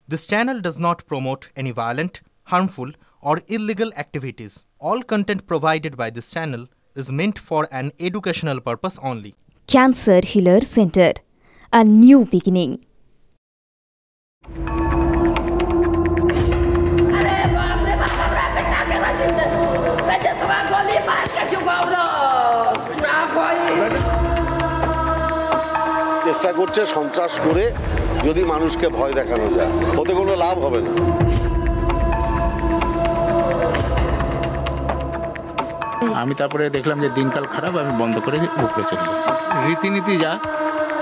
This channel does not promote any violent, harmful, or illegal activities. All content provided by this channel is meant for an educational purpose only. Cancer Healer Center, a new beginning. চেষ্টা করছে সন্ত্রাস করে যদি মানুষকে ভয় দেখানো যায়, ওতে কোনো লাভ হবে না। আমি তারপরে দেখলাম যে দিনকাল খারাপ, আমি বন্ধ করে উপরে চলে গেছি। রীতিনীতি যা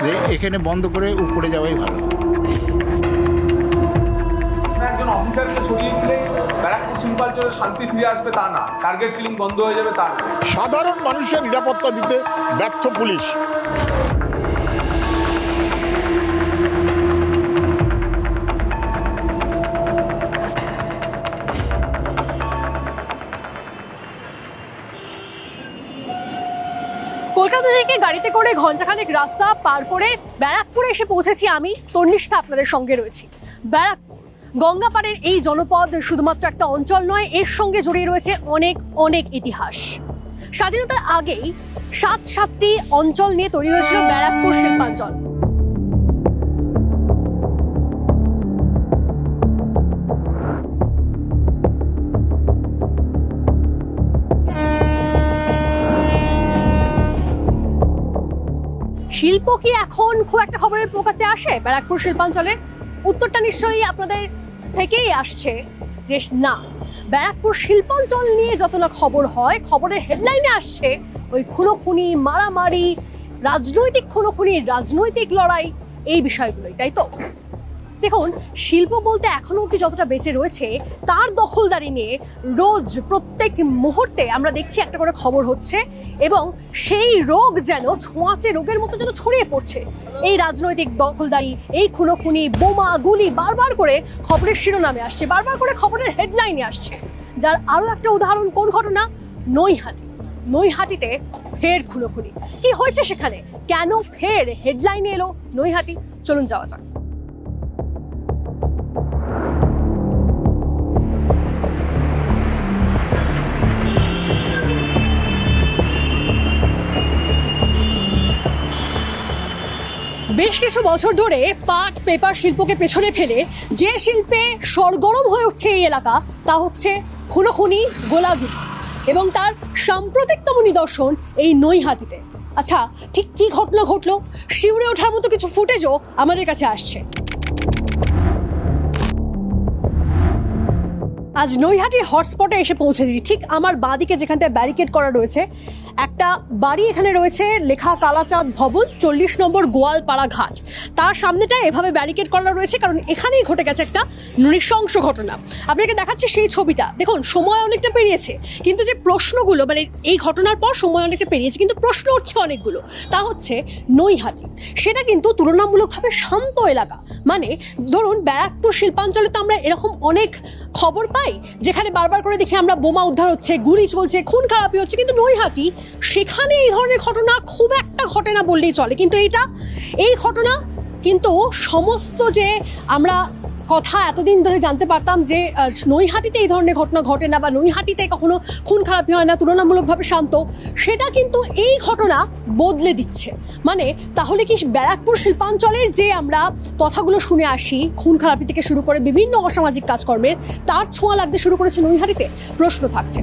যে এখানে বন্ধ করে উপরে যাওয়াই ভালো। একজন অফিসারকে সরিয়ে দিলে ব্যারাকপুর শিল্পাঞ্চলে শান্তি ফিরে আসবে তা না, টার্গেট কিলিং বন্ধ হয়ে যাবে তা না। সাধারণ মানুষের নিরাপত্তা দিতে ব্যর্থ পুলিশ। কলকাতা থেকে গাড়িতে করে ঘন্টাখানেক রাস্তা পার করে ব্যারাকপুরে এসে পৌঁছেছি আমি। তন্নিষ্ঠা আপনাদের সঙ্গে রয়েছি। ব্যারাকপুর গঙ্গাপাড়ের এই জনপদ শুধুমাত্র একটা অঞ্চল নয়, এর সঙ্গে জড়িয়ে রয়েছে অনেক অনেক ইতিহাস। স্বাধীনতার আগেই সাতটি অঞ্চল নিয়ে তৈরি হয়েছিল ব্যারাকপুর শিল্পাঞ্চল। শিল্প কি এখন খুব একটা খবরের ফোকাসে আসে ব্যারাকপুর শিল্পাঞ্চলের? উত্তরটা নিশ্চয়ই আপনাদের থেকেই আসছে যে না, ব্যারাকপুর শিল্পাঞ্চল নিয়ে যত না খবর হয়, খবরের হেডলাইনে আসছে ওই খুনোখুনি, মারামারি, রাজনৈতিক খুনোখুনি, রাজনৈতিক লড়াই, এই বিষয়গুলোই, তাই তো? দেখুন, শিল্প বলতে এখনো অব্দি যতটা বেঁচে রয়েছে তার দখলদারি নিয়ে রোজ প্রত্যেক মুহূর্তে আমরা দেখছি একটা করে খবর হচ্ছে, এবং সেই রোগ যেন ছোঁয়াচে রোগের মতো যেন ছড়িয়ে পড়ছে। এই রাজনৈতিক দখলদারি, এই খুনোখুনি, বোমা, গুলি বারবার করে খবরের শিরোনামে আসছে, বারবার করে খবরের হেডলাইনে আসছে। যার আরও একটা উদাহরণ কোন ঘটনা? নৈহাটি। নৈহাটিতে ফের খুনোখুনি। কি হয়েছে সেখানে? কেন ফের হেডলাইনে এলো নৈহাটি? চলুন যাওয়া যাক। বেশ কিছু বছর ধরে পাট পেপার শিল্পকে পেছনে ফেলে যে শিল্পে সরগরম হয়ে উঠছে এই এলাকা, তা হচ্ছে খুনোখুনি, গোলাগুলি, এবং তার সাম্প্রতিকতম নিদর্শন এই নৈহাটিতে। আচ্ছা, ঠিক কি ঘটনা ঘটলো? শিউরে ওঠার মতো কিছু ফুটেজও আমাদের কাছে আসছে। আজ নৈহাটির হটস্পটে এসে পৌঁছেছি। ঠিক আমার বাঁদিকে যেখানটায় ব্যারিকেড করা রয়েছে, একটা বাড়ি এখানে রয়েছে, লেখা কালাচাঁদ ভবন, 40 নম্বর গোয়ালপাড়া ঘাট। তার সামনেটা এভাবে ব্যারিকেড করা রয়েছে, কারণ এখানেই ঘটে গেছে একটা নৃশংস ঘটনা। আপনাকে দেখাচ্ছি সেই ছবিটা। দেখুন, সময় অনেকটা পেরিয়েছে, কিন্তু যে প্রশ্নগুলো, মানে এই ঘটনার পর সময় অনেকটা পেরিয়েছে, কিন্তু প্রশ্ন উঠছে অনেকগুলো। তা হচ্ছে নৈহাটি, সেটা কিন্তু তুলনামূলকভাবে শান্ত এলাকা। মানে ধরুন, ব্যারাকপুর শিল্পাঞ্চলে তো আমরা এরকম অনেক খবর পাই যেখানে বারবার করে দেখি আমরা বোমা উদ্ধার হচ্ছে, গুলি চলছে, খুন খারাপি হচ্ছে, কিন্তু নৈহাটি, সেখানে এই ধরনের ঘটনা খুব একটা ঘটে না বললেই চলে। কিন্তু এই ঘটনা কিন্তু সমস্ত যে আমরা কথা এতদিন ধরে জানতে পারতাম যে নৈহাটিতে এই ধরনের ঘটনা ঘটে না, বা নৈহাটিতে কখনো খুন খারাপি হয় না, তুলনামূলকভাবে শান্ত, সেটা কিন্তু এই ঘটনা বদলে দিচ্ছে। মানে তাহলে কি ব্যারাকপুর শিল্পাঞ্চলের যে আমরা কথাগুলো শুনে আসি, খুন খারাপি থেকে শুরু করে বিভিন্ন অসামাজিক কাজকর্মের, তার ছোঁয়া লাগতে শুরু করেছে নৈহাটিতে? প্রশ্ন থাকছে।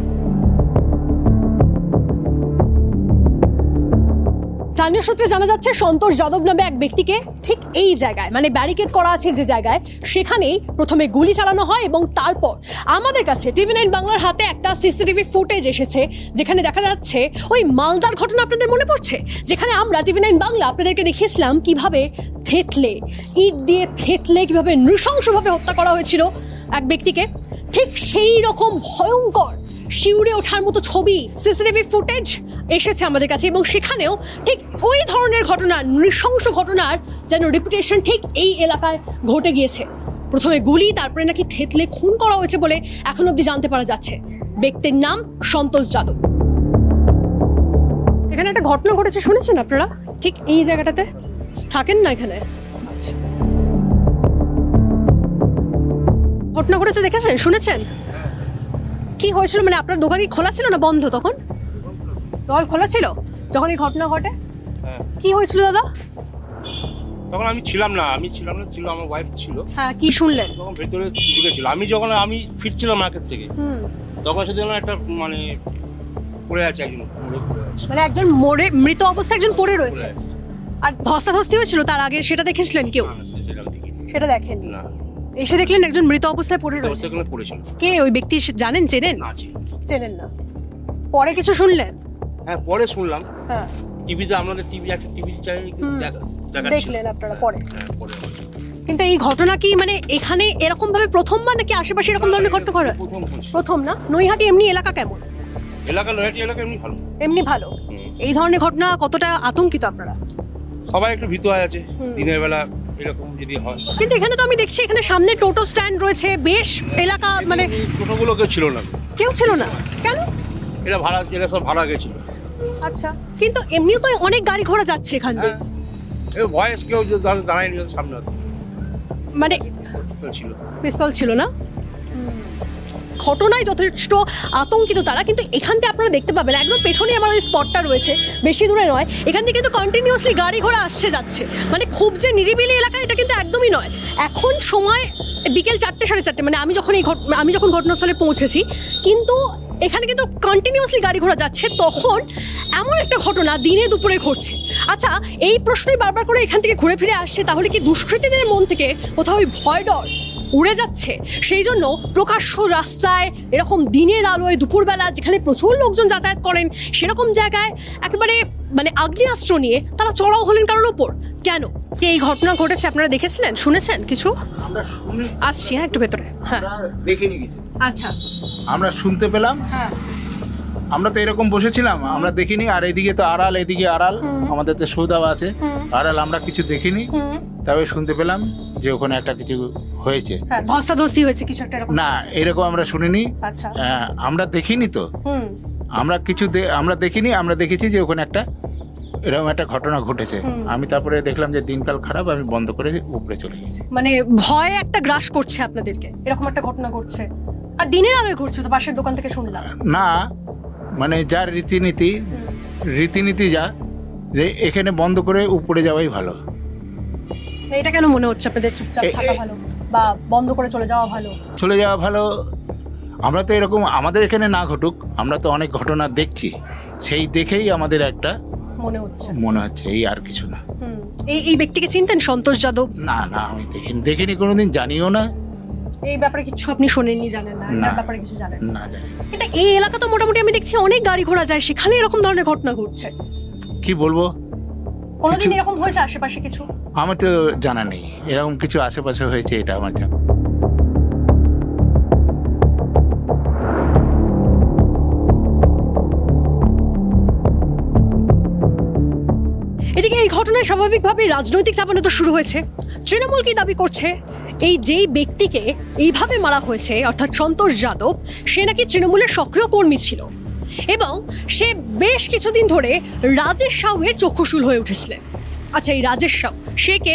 স্থানীয় সূত্রে জানা যাচ্ছে সন্তোষ যাদব নামে এক ব্যক্তিকে ঠিক এই জায়গায়, মানে ব্যারিকেড করা আছে যে জায়গায়, সেখানেই প্রথমে গুলি চালানো হয়, এবং তারপর আমাদের কাছে TV9 বাংলার হাতে একটা সিসিটিভি ফুটেজ এসেছে যেখানে দেখা যাচ্ছে ওই মালদার ঘটনা আপনাদের মনে পড়ছে, যেখানে আমরা TV9 বাংলা আপনাদেরকে দেখিয়েছিলাম কিভাবে থেতলে, ইট দিয়ে থেতলে কিভাবে নৃশংসভাবে হত্যা করা হয়েছিল এক ব্যক্তিকে। ঠিক সেই রকম ভয়ঙ্কর শিউরে ওঠার মতো ছবি, সিসিটিভি ফুটেজ এসেছে আমাদের কাছে, এবং সেখানেও ঠিক ওই ধরনের ঘটনা, নৃশংস ঘটনার যেন রেপুটেশন ঠিক এই এলাকায় ঘটে গিয়েছে। প্রথমে গুলি, তারপরে নাকি থেতলে খুন করা হয়েছে বলে এখন অবধি জানতে পারা যাচ্ছে। ব্যক্তির নাম সন্তোষ যাদব। এখানে একটা ঘটনা ঘটেছে, শুনেছেন আপনারা? ঠিক এই জায়গাটাতে থাকেন না এখানে? আচ্ছা, ঘটনা ঘটেছে দেখেছেন, শুনেছেন? কি হয়েছিল, মানে আপনার দোকান কি খোলা ছিল না বন্ধ? তখন দোকান খোলা ছিল যখন এই ঘটনা ঘটে? কি হয়েছিল দাদা? তখন আমি ছিলাম না, ছিল আমার ওয়াইফ ছিল। হ্যাঁ, কি শুনলেন? তখন ভেতরে ঢুকেছিল, আমি ফিরছিলাম মার্কেট থেকে, তখন সেদিন একটা মানে পড়ে আছে, একজন মানে একজন মৃত অবস্থায় একজন পড়ে রয়েছে, আর ধস্তাধস্তি হয়েছিল তার আগে, সেটা দেখেছিলেন কেউ? সেটা দেখেননি? না। এসে দেখলেন একজন মৃত অবস্থায় পড়ে রয়েছে। কে ওই ব্যক্তি, জানেন, চেনেন? চেনেন না। পরে কিছু শুনলেন? হ্যাঁ, পরে শুনলাম। হ্যাঁ, টিভিতে, আমাদের একটা টিভি চ্যানেল দেখলেন আপনারা পরে? কিন্তু এই ঘটনা কি মানে এখানে এরকম ভাবে প্রথমবার, নাকি আশেপাশে এরকম ধরনের ঘটনা ঘটে? প্রথম না? নৈহাটি এমনি এলাকা কেমন? নৈহাটি এলাকা এমনি ভালো। এমনি ভালো। এই ধরনের ঘটনা কতটা আতঙ্কিত আপনারা? সবাই একটু ভীত হয়ে আছে দিনের বেলা এরকম যদি হয়। কিন্তু এখানে তো আমি দেখছি এখানে সামনে টোটো স্ট্যান্ড রয়েছে, বেশ এলাকা, মানে টোটোগুলো কেউ ছিল না। কেউ ছিল না? কেন? এরা সব ভাড়া গেছিল। আচ্ছা, কিন্তু এমনিও তো অনেক গাড়ি ঘোড়া যাচ্ছে এখান দিয়ে। ভয়েস কেউ দাঁড়ায়নি সামনে, মানে পিস্তল ছিল না? ঘটনায় যথেষ্ট আতঙ্কিত তারা। কিন্তু এখান থেকে আপনারা দেখতে পাবেন একদম পেছনে আমার ওই স্পটটা রয়েছে, বেশি দূরে নয়, এখান থেকে কিন্তু কন্টিনিউয়াসলি গাড়ি ঘোড়া আসছে যাচ্ছে। মানে খুব যে নিরিবিলি এলাকা এটা কিন্তু একদমই নয়। এখন সময় বিকেল 4টে 4:30, মানে আমি যখন ঘটনাস্থলে পৌঁছেছি, কিন্তু এখানে কিন্তু কন্টিনিউয়াসলি গাড়ি ঘোড়া যাচ্ছে। তখন এমন একটা ঘটনা দিনে দুপুরে ঘটছে। আচ্ছা, এই প্রশ্নই বারবার করে এখান থেকে ঘুরে ফিরে আসছে, তাহলে কি দুষ্কৃতীদের মন থেকে কোথাও ওই ভয় ডর উড়ে যাচ্ছে? সেই জন্য প্রকাশ্য রাস্তায় এরকম দিনের আলোয় দুপুরবেলা, যেখানে প্রচুর লোকজন যাতায়াত করেন, সেরকম জায়গায় একেবারে মানে আগ্নেয়াস্ত্র নিয়ে তারা চড়াও হলেন কারোর ওপর। কেন? এই ঘটনা ঘটেছে, আপনারা দেখেছিলেন, শুনেছেন কিছু? আসছি, হ্যাঁ, একটু ভেতরে। হ্যাঁ, দেখিনি কিছু। আচ্ছা, আমরা শুনতে পেলাম। হ্যাঁ, আমরা তো এরকম বসেছিলাম, আমরা দেখিনি। আর এদিকে তো আড়াল, এদিকে আড়াল, আমাদের তো সৌদাও আছে আড়াল, আমরা কিছু দেখিনি। তবে শুনতে পেলাম যে ওখানে একটা কিছু হয়েছে, ধস্তাধস্তি হয়েছে কিছু একটা। না, এরকম আমরা শুনিনি। আচ্ছা, আমরা দেখিনি তো, আমরা দেখিনি। আমরা দেখেছি যে ওখানে একটা এরকম একটা ঘটনা ঘটেছে। আমি তারপরে দেখলাম যে দিনকাল খারাপ, আমি বন্ধ করে উপরে চলে গেছি। মানে ভয় একটা গ্রাস করছে আপনাদেরকে, এরকম একটা ঘটনা ঘটছে, আর দিনের আলোয় ঘটছে তো, পাশের দোকান থেকে শুনলাম। না, মানে যার রীতিনীতি যা, যে এখানে বন্ধ করে উপরে যাওয়াই ভালো। এটা কেন মনে হচ্ছে আপনাদের চুপচাপ থাকা ভালো, বা বন্ধ করে চলে যাওয়া ভালো? চলে যাওয়া ভালো। আমরা তো এরকম, আমাদের এখানে না ঘটুক, আমরা তো অনেক ঘটনা দেখছি, সেই দেখেই আমাদের একটা মনে হচ্ছে, এই আর কিছু না। এই ব্যক্তিকে চিনতেন, সন্তোষ যাদব? না, আমি দেখিনি কোনোদিন, জানিও না। এই ব্যাপারে কিছু আপনি শোনেননি, জানেন না? এই ব্যাপারে কিছু জানেন না? জানি। এটা এই এলাকা তো মোটামুটি আমি দেখছি অনেক গাড়ি ঘোড়া যায়, সেখানে এরকম ধরনের ঘটনা ঘটছে। কি বলবো, কোনোদিন এরকম হয়েছে আশেপাশে কিছু? আমার তো জানা নেই এরকম কিছু আশেপাশে হয়েছে, এটা আমার জানা। এদিকে এই ঘটনায় স্বাভাবিকভাবেই রাজনৈতিক চাপানো তো শুরু হয়েছে। তৃণমূল কি দাবি করছে, এই যেই ব্যক্তিকে এইভাবে মারা হয়েছে, অর্থাৎ সন্তোষ যাদব, সে নাকি তৃণমূলের সক্রিয় কর্মী ছিল, এবং সে বেশ কিছুদিন ধরে রাজেশ সাউয়ের চক্ষুশূল হয়ে উঠেছিলেন। আচ্ছা, এই রাজেশ সাউ সে কে?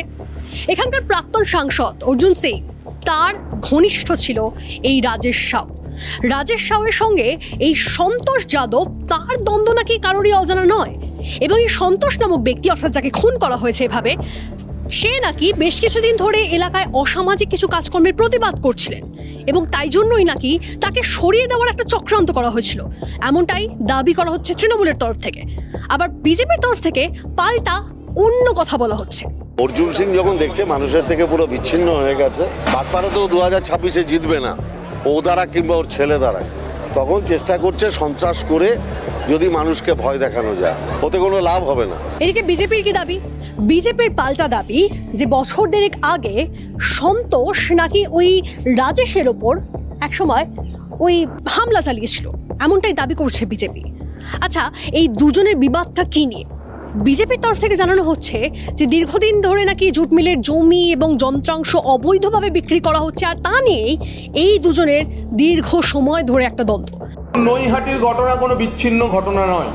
এখানকার প্রাক্তন সাংসদ অর্জুন সিং, তার ঘনিষ্ঠ ছিল এই রাজেশ সাউ। রাজেশ সাউয়ের সঙ্গে এই সন্তোষ যাদব, তার দ্বন্দ্ব নাকি কারোরই অজানা নয়। এবং এই সন্তোষ নামক ব্যক্তি, অর্থাৎ যাকে খুন করা হয়েছে এভাবে, সে নাকি বেশ কিছুদিন ধরে এলাকায় অসামাজিক কিছু কাজকর্মের প্রতিবাদ করছিলেন, এবং তাই জন্যই নাকি তাকে সরিয়ে দেওয়ার একটা চক্রান্ত করা হয়েছিল, এমনটাই দাবি করা হচ্ছে তৃণমূলের তরফ থেকে। আবার বিজেপির তরফ থেকে পাল্টা অন্য কথা বলা হচ্ছে। অর্জুন সিং যখন দেখছে মানুষের থেকে পুরো বিচ্ছিন্ন হয়ে গেছে, বাটপাড়া তো 2026-এ জিতবে না, ও দ্বারা কিংবা ওর ছেলে দ্বারা, তখন চেষ্টা করছে সন্ত্রাস করে যদি মানুষকে ভয় দেখানো যায়, ওতে কোনো লাভ হবে না। এদিকে বিজেপির কি দাবি? বিজেপির পাল্টা দাবি যে বছর দেড়েক আগে সন্তোষ নাকি ওই রাজেশের ওপর একসময় ওই হামলা চালিয়েছিল, এমনটাই দাবি করছে বিজেপি। আচ্ছা, এই দুজনের বিবাদটা কি নিয়ে? বিজেপির তরফ থেকে জানানো হচ্ছে যে দীর্ঘদিন ধরে নাকি জুট মিলের জমি এবং যন্ত্রাংশ অবৈধভাবে বিক্রি করা হচ্ছে, আর তা নিয়েই এই দুজনের দীর্ঘ সময় ধরে একটা দ্বন্দ্ব। নৈহাটির ঘটনা কোনো বিচ্ছিন্ন ঘটনা নয়।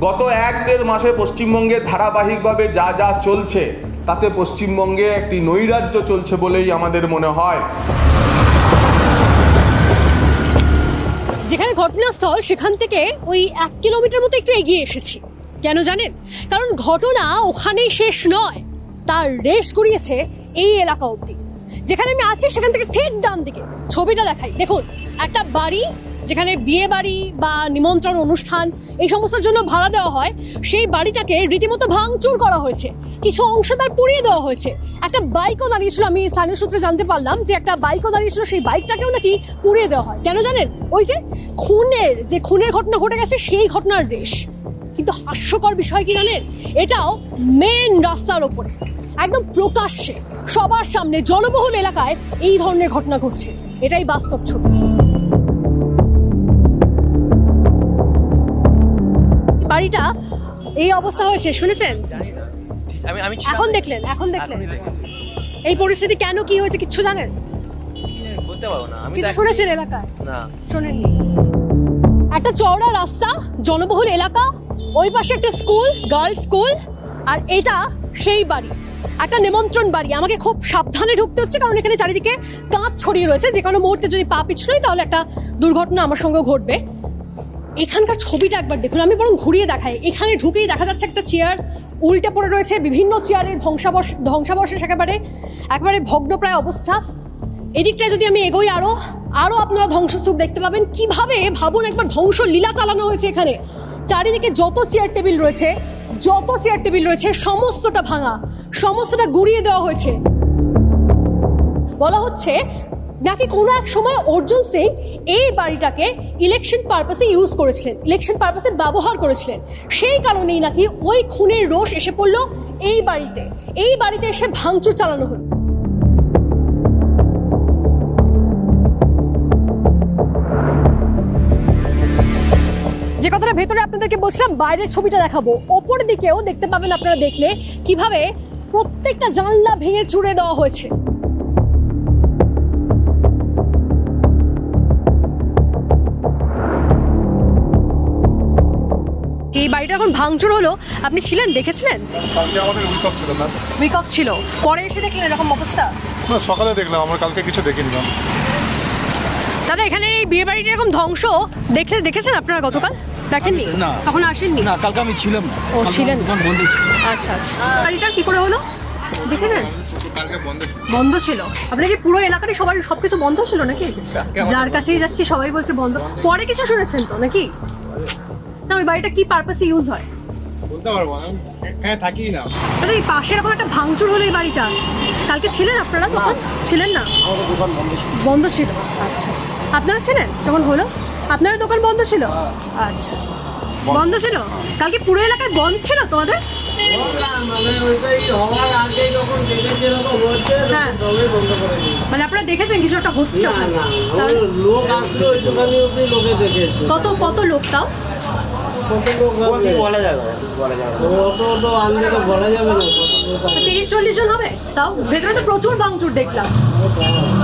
গত 1-1.5 মাসে পশ্চিমবঙ্গে ধারাবাহিকভাবে যা যা চলছে, তাতে পশ্চিমবঙ্গে একটি নৈরাজ্য চলছে বলেই আমাদের মনে হয়। যেখানে ঘটনাস্থল সেখান থেকে ওই 1 কিলোমিটার মতো একটু এগিয়ে এসেছি। কেন জানেন? কারণ ঘটনা ওখানেই শেষ নয়, তার রেশ করিয়েছে এই এলাকা অবধি। যেখানে আমি আছি সেখান থেকে ঠিক ডান দিকে ছবিটা দেখাই, দেখুন একটা বাড়ি যেখানে বিয়ে বাড়ি বা নিমন্ত্রণ অনুষ্ঠান এই সমস্তের জন্য ভাড়া দেওয়া হয়, সেই বাড়িটাকে রীতিমতো ভাঙচুর করা হয়েছে, কিছু অংশ তার পুড়িয়ে দেওয়া হয়েছে। একটা বাইকও দাঁড়িয়েছিল, আমি স্থানীয় সূত্রে জানতে পারলাম যে একটা বাইকও দাঁড়িয়েছিল, সেই বাইকটাকেও নাকি পুড়িয়ে দেওয়া হয়। কেন জানেন? ওই যে খুনের ঘটনা ঘটে গেছে সেই ঘটনার রেশ। কিন্তু হাস্যকর বিষয় কি জানেন? এটাও মেন রাস্তার ওপরে, একদম প্রকাশ্যে সবার সামনে জনবহুল এলাকায় এই ধরনের ঘটনা ঘটছে। এটাই বাস্তব ছবি। বাড়িটা এই অবস্থা হয়েছে শুনেছেন? এখন দেখলেন এই পরিস্থিতি কেন কি হয়েছে কিচ্ছু জানেন? বলতে পারবো না। আমি কিছু শুনেছেন এলাকায়? না, শোনেননি। একটা চওড়া রাস্তা, জনবহুল এলাকা, ওই পাশে একটা স্কুল, গার্লস স্কুল, আর এটা সেই বাড়ি, একটা নিমন্ত্রণ বাড়ি। আমাকে খুব সাবধানে ঢুকতে হচ্ছে কারণ এখানে চারিদিকে কাঁচ ছড়িয়ে রয়েছে, যে কোনো মুহূর্তে যদি পা পিছলোই তাহলে একটা দুর্ঘটনা আমার সঙ্গে ঘটবে। এখানকার ছবিটা একবার দেখুন, আমি বরং ঘুরিয়ে দেখাই। এখানে ঢুকেই দেখা যাচ্ছে একটা চেয়ার উল্টে পড়ে রয়েছে, বিভিন্ন চেয়ারের ধ্বংসাবশেষ একেবারে ভগ্নপ্রায় অবস্থা। এদিকটায় যদি আমি এগোই আরো আপনারা ধ্বংসস্তূপ দেখতে পাবেন। কিভাবে ভাবুন একবার ধ্বংস লীলা চালানো হয়েছে এখানে। চারিদিকে যত চেয়ার টেবিল রয়েছে সমস্তটা ভাঙা, সমস্তটা গুঁড়িয়ে দেওয়া হয়েছে। বলা হচ্ছে নাকি কোনো এক সময় অর্জুন সিং এই বাড়িটাকে ইলেকশন পারপাসে ব্যবহার করেছিলেন। সেই কারণেই নাকি ওই খুনের রোষ এসে পড়লো এই বাড়িতে এসে ভাঙচুর চালানো হলো। যে কথাটা ভেতরে আপনাদেরকে বলছিলাম, বাইরের ছবিটা দেখাবো। ওপর দিকেও দেখতে পাবেন আপনারা দেখলে কিভাবে প্রত্যেকটা জানলা ভেঙে চুড়ে দেওয়া হয়েছে। এই বাড়িটা এখন ভাঙচুর হলো, আপনি ছিলেন, দেখেছিলেন? কালকে আমাদের উইক অফ ছিল, পরে এসে দেখলেন এরকম অবস্থা? না, সকালে দেখলাম, আমরা কালকে কিছু দেখিনি। দাদা এখানে এই বিয়ে বাড়িটা এরকম ধ্বংস দেখেছেন আপনারা গতকাল? দেখেননি? না, তখন আসেননি? না, কালকে আমি ছিলাম না। ও ছিলেন? দোকান বন্ধ ছিল। আচ্ছা। বাড়িটা কি করে হলো দেখেছেন? বন্ধ ছিল। আপনার কি পুরো এলাকারই সবকিছু বন্ধ ছিল নাকি? যার কাছেই যাচ্ছি সবাই বলছে বন্ধ। পরে কিছু শুনেছেন তো নাকি? না, ওই বাড়িটা কি পারপাসে ইউজ হয় বলতে পারবো না, এখানে থাকি না। দাদা এই পাশে এরকম একটা ভাঙচুর হলো এই বাড়িটা, কালকে ছিলেন আপনারা? তখন ছিলেন না? বন্ধ ছিল। আচ্ছা, আপনারা ছিলেন যখন হলো? আপনার দোকান বন্ধ ছিল? আচ্ছা, বন্ধ ছিল। কালকে পুরো এলাকায় বন্ধ ছিল তোমাদের? হ্যাঁ, মানে আপনারা দেখেছেন কিছু একটা হচ্ছে? কত লোক তাও? বলা যাবে 30-40 জন হবে তাও। ভেতরে তো প্রচুর ভাঙচুর দেখলাম।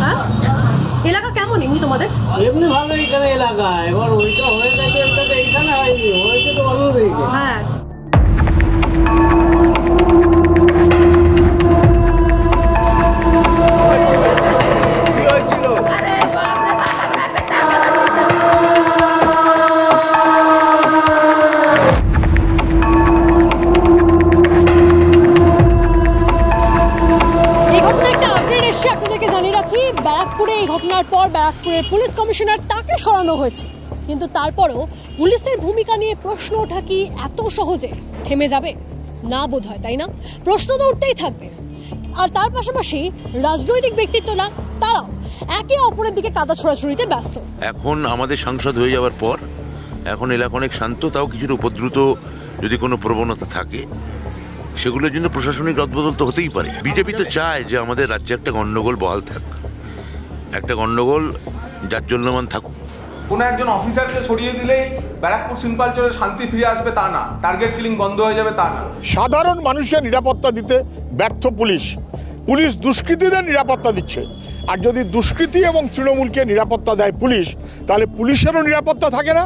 হ্যাঁ, এলাকা কেমন এমনি তোমাদের? এমনি ভালো এখানে এলাকা। এবার ওইটা হয়ে গেছে, এইখানে হয়নি, হয়েছে তো ভালো হয়েছে। হ্যাঁ, কি হয়েছিল? আপনাদেরকে জানিয়ে রাখি, ব্যারাকপুরে এই ঘটনার পর ব্যারাকপুরের পুলিশ কমিশনার তাকে সরানো হয়েছে। কিন্তু তারপরও পুলিশের ভূমিকা নিয়ে প্রশ্ন ওঠা কি এত সহজে থেমে যাবে? না বোধ হয়, তাই না? প্রশ্ন তো উঠতেই থাকবে। আর তার পাশাপাশি রাজনৈতিক ব্যক্তিত্বরা তারাও একে অপরের দিকে কাদা ছোড়াছুড়িতে ব্যস্ত। এখন আমাদের সাংসদ হয়ে যাওয়ার পর এখন এলাকা অনেক শান্ত, তাও কিছুটা উপদ্রুত যদি কোনো প্রবণতা থাকে সেগুলোর জন্য প্রশাসনিক রদবদল তো হতেই পারে। বিজেপি তো চায় যে আমাদের রাজ্যে একটা গন্ডগোল বহাল থাক, একটা গন্ডগোল জাজ্জল্যমান থাকুক। কোনো একজন অফিসারকে সরিয়ে দিলেই ব্যারাকপুর শিল্পাঞ্চলে শান্তি ফিরে আসবে তা না, টার্গেট কিলিং বন্ধ হয়ে যাবে তা না। সাধারণ মানুষের নিরাপত্তা দিতে ব্যর্থ পুলিশ দুষ্কৃতীদের নিরাপত্তা দিচ্ছে। আর যদি দুষ্কৃতী এবং তৃণমূলকে নিরাপত্তা দেয় পুলিশ, তাহলে পুলিশেরও নিরাপত্তা থাকে না।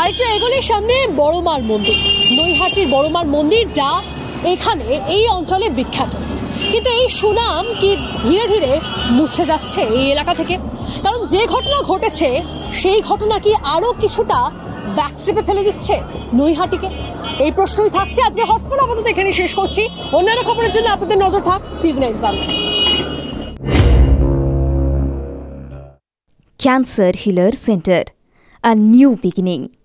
আরেকটা এগুলির সামনে বড়মার মন্দির, নৈহাটির বড়মার মন্দির, যা এখানে এই অঞ্চলে বিখ্যাত। কিন্তু এই সুনাম কি ধীরে ধীরে মুছে যাচ্ছে এই এলাকা থেকে? কারণ যে ঘটনা ঘটেছে সেই ঘটনা কি আরও কিছুটা ব্যাকস্টেপে ফেলে দিচ্ছে নৈহাটিকে? এই প্রশ্নই থাকছে আজকে হটস্পট। আপাতত এখানে শেষ করছি। অন্যান্য খবরের জন্য আপনাদের নজর থাক TV9 Bangla. Cancer Healer Center, a new beginning.